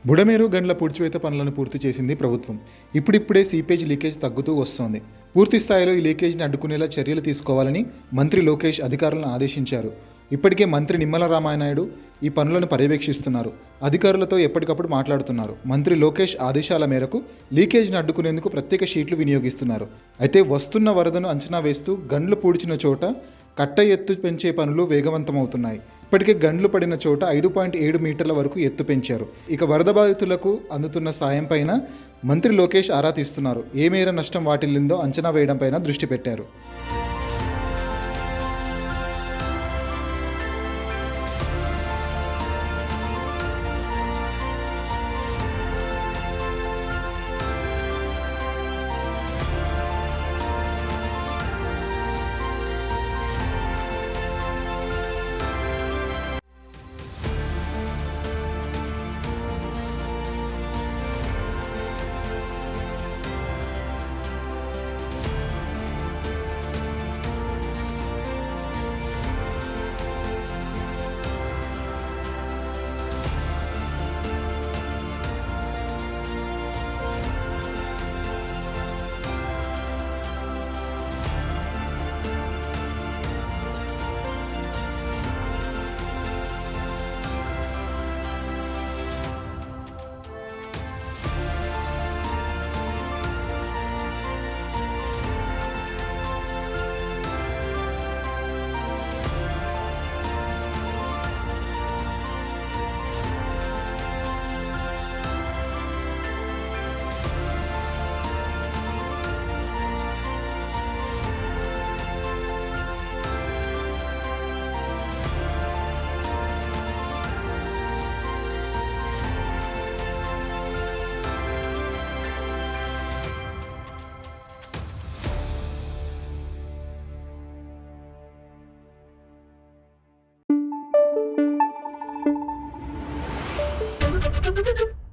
బుడమేరు గండ్ల పూడ్చివేత పనులను పూర్తి చేసింది ప్రభుత్వం. ఇప్పుడిప్పుడే సీపేజ్ లీకేజ్ తగ్గుతూ వస్తోంది. పూర్తి స్థాయిలో ఈ లీకేజ్ని అడ్డుకునేలా చర్యలు తీసుకోవాలని మంత్రి లోకేష్ అధికారులను ఆదేశించారు. ఇప్పటికే మంత్రి నిమ్మల రామానాయుడు ఈ పనులను పర్యవేక్షిస్తున్నారు. అధికారులతో ఎప్పటికప్పుడు మాట్లాడుతున్నారు. మంత్రి లోకేష్ ఆదేశాల మేరకు లీకేజ్ని అడ్డుకునేందుకు ప్రత్యేక షీట్లు వినియోగిస్తున్నారు. అయితే వస్తున్న వరదను అంచనా వేస్తూ గండ్లు పూడ్చిన చోట కట్ట ఎత్తు పెంచే పనులు వేగవంతమవుతున్నాయి. ఇప్పటికే గండ్లు పడిన చోట 5.7 మీటర్ల వరకు ఎత్తు పెంచారు. ఇక వరద బాధితులకు అందుతున్న సాయం పైన మంత్రి లోకేష్ ఆరా తీస్తున్నారు. ఏ మేర నష్టం వాటిల్లిందో అంచనా వేయడం పైన దృష్టి పెట్టారు. Thank you.